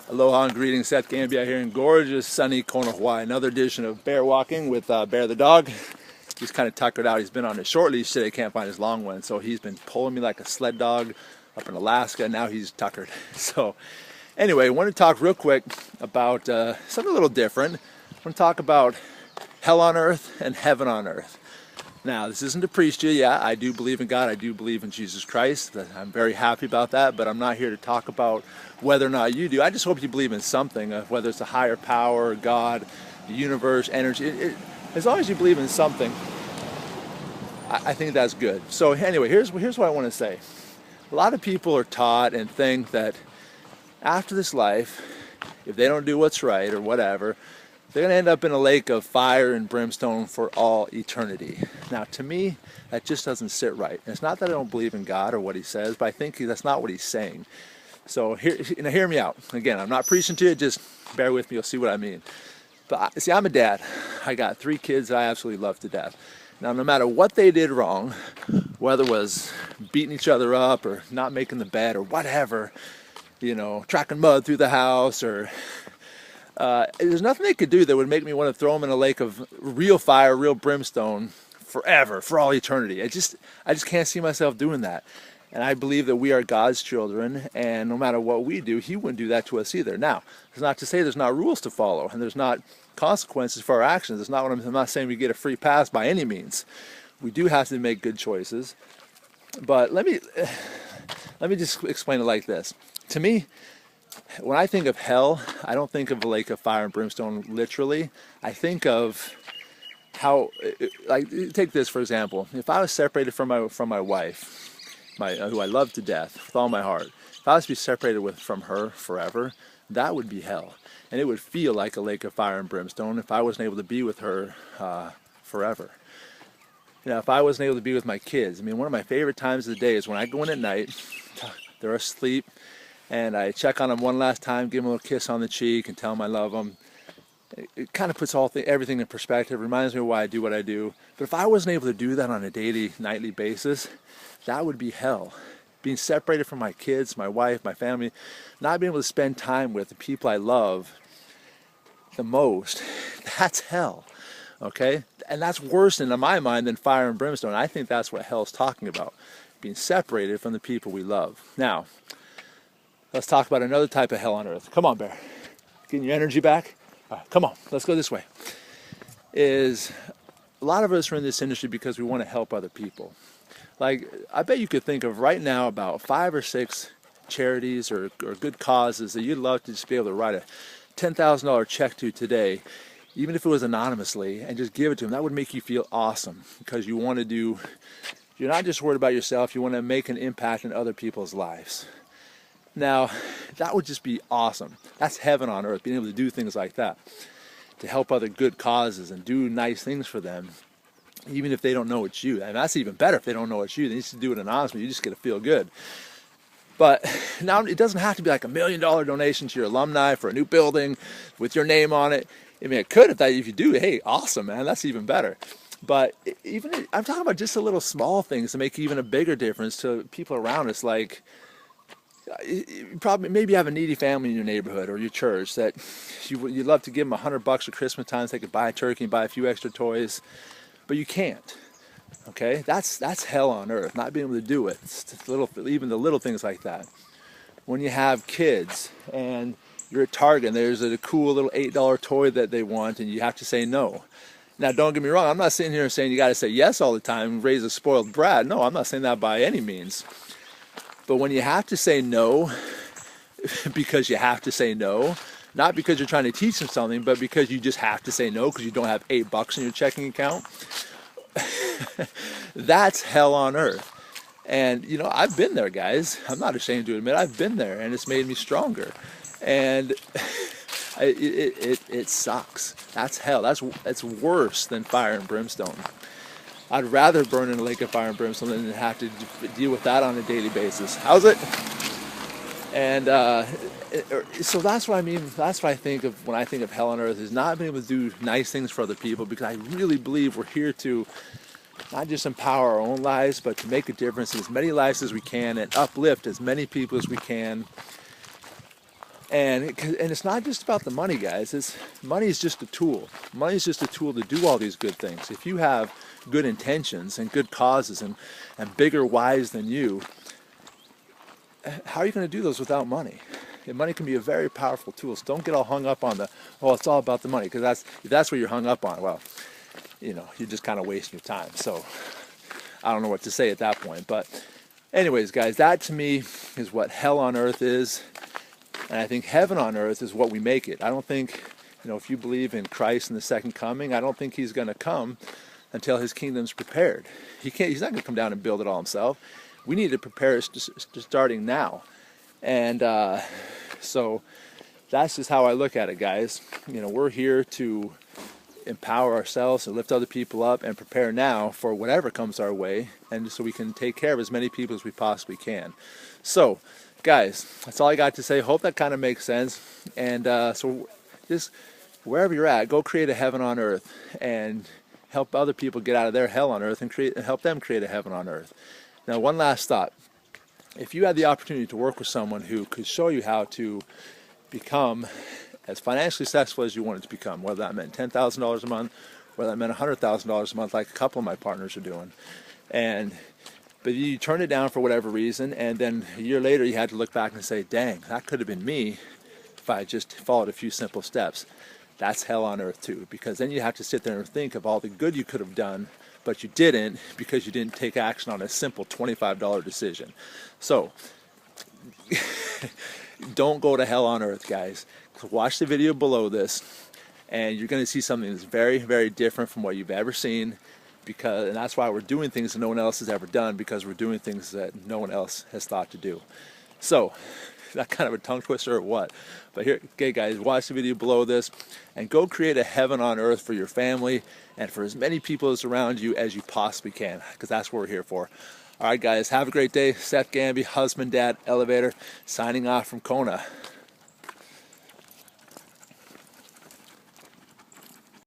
Aloha and greetings, Seth Gambia here in gorgeous sunny Kona, Hawaii. Another edition of Bear Walking with Bear the dog. He's kind of tuckered out. He's been on a short leash today, can't find his long one. So he's been pulling me like a sled dog up in Alaska. Now he's tuckered. So anyway, I want to talk real quick about something a little different. I want to talk about hell on earth and heaven on earth. Now, this isn't to preach to you. Yeah, I do believe in God. I do believe in Jesus Christ. I'm very happy about that, but I'm not here to talk about whether or not you do. I just hope you believe in something, whether it's a higher power, God, the universe, energy. As long as you believe in something, I think that's good. So anyway, here's what I want to say. A lot of people are taught and think that after this life, if they don't do what's right or whatever, they're going to end up in a lake of fire and brimstone for all eternity. Now, to me, that just doesn't sit right. And it's not that I don't believe in God or what he says, but I think that's not what he's saying. So hear me out. Again, I'm not preaching to you, just bear with me, you'll see what I mean. But see, I'm a dad. I got 3 kids that I absolutely love to death. Now, no matter what they did wrong, whether it was beating each other up or not making the bed or whatever, tracking mud through the house or... there's nothing they could do that would make me want to throw them in a lake of real fire, real brimstone forever, for all eternity. I just can't see myself doing that. And I believe that we are God's children, and no matter what we do, he wouldn't do that to us either. Now, it's not to say there's not rules to follow, and there's not consequences for our actions. It's not what I'm not saying we get a free pass by any means. We do have to make good choices. But let me just explain it like this. To me, when I think of hell, I don't think of a lake of fire and brimstone literally. I think of how, like, take this for example. If I was separated from my wife, who I love to death with all my heart, if I was to be separated from her forever, that would be hell. And it would feel like a lake of fire and brimstone if I wasn't able to be with her forever. If I wasn't able to be with my kids. One of my favorite times of the day is when I go in at night, they're asleep, and I check on them one last time, give them a little kiss on the cheek and tell them I love them. It kind of puts everything in perspective, reminds me of why I do what I do. But if I wasn't able to do that on a daily, nightly basis, that would be hell. Being separated from my kids, my wife, my family, not being able to spend time with the people I love the most, that's hell, okay? And that's worse in my mind than fire and brimstone. I think that's what hell's talking about, being separated from the people we love. Now, let's talk about another type of hell on earth. Come on, Bear. Getting your energy back? All right, come on, let's go this way. A lot of us are in this industry because we want to help other people. Like, I bet you could think of right now about 5 or 6 charities or good causes that you'd love to just be able to write a $10,000 check to today, even if it was anonymously, and just give it to them. That would make you feel awesome because you're not just worried about yourself, you want to make an impact in other people's lives. Now, that would just be awesome. That's heaven on earth, being able to do things like that, to help other good causes and do nice things for them, even if they don't know it's you. And that's even better if they don't know it's you. They need to do it anonymously. You just get to feel good. But now it doesn't have to be like $1 million donation to your alumni for a new building with your name on it. It could if you do. Hey, awesome, man. That's even better. But I'm talking about just the little small things to make even a bigger difference to people around us. Like, maybe you have a needy family in your neighborhood or your church that you'd love to give them $100 at Christmas time so they could buy a turkey and buy a few extra toys, but you can't. Okay, that's hell on earth, not being able to do it. It's even the little things like that. When you have kids and you're at Target and there's a cool little $8 toy that they want and you have to say no. Now, don't get me wrong, I'm not sitting here saying you got to say yes all the time and raise a spoiled brat. No, I'm not saying that by any means. But when you have to say no, because you have to say no, not because you're trying to teach them something, but because you just have to say no because you don't have $8 in your checking account, that's hell on earth. And, I've been there, guys. I'm not ashamed to admit I've been there, and it's made me stronger. And it sucks. That's hell. That's worse than fire and brimstone. I'd rather burn in a lake of fire and brimstone than have to deal with that on a daily basis. How's it? And so that's what I mean. That's what I think of when I think of hell on earth, is not being able to do nice things for other people, because I really believe we're here to not just empower our own lives, but to make a difference in as many lives as we can and uplift as many people as we can And it's not just about the money, guys. Money is just a tool. Money is just a tool to do all these good things. If you have good intentions and good causes and bigger whys than you, how are you going to do those without money? And money can be a very powerful tool. So don't get all hung up on it's all about the money, because if that's what you're hung up on, well, you're just kind of wasting your time. So I don't know what to say at that point. But anyways, guys, that to me is what hell on earth is. And I think heaven on earth is what we make it. I don't think, if you believe in Christ and the second coming, I don't think he's going to come until his kingdom's prepared. He's not going to come down and build it all himself. We need to prepare it starting now. And so that's just how I look at it, guys. We're here to empower ourselves and lift other people up and prepare now for whatever comes our way, and so we can take care of as many people as we possibly can. So guys, that's all I got to say. Hope that kind of makes sense. And so just wherever you're at, go create a heaven on earth and help other people get out of their hell on earth and help them create a heaven on earth. Now, one last thought. If you had the opportunity to work with someone who could show you how to become as financially successful as you wanted to become, whether that meant $10,000 a month, whether that meant $100,000 a month, like a couple of my partners are doing, but you turned it down for whatever reason, and then a year later you had to look back and say, dang, that could have been me if I just followed a few simple steps. That's hell on earth too, because then you have to sit there and think of all the good you could have done, but you didn't because you didn't take action on a simple $25 decision. So don't go to hell on earth, guys. Watch the video below this, and you're going to see something that's very, very different from what you've ever seen. And that's why we're doing things that no one else has ever done, because we're doing things that no one else has thought to do. So, that kind of a tongue twister or what? But here, okay guys, watch the video below this and go create a heaven on earth for your family and for as many people as around you as you possibly can, because that's what we're here for. All right guys, have a great day. Seth Gamby, husband, dad, elevator, signing off from Kona.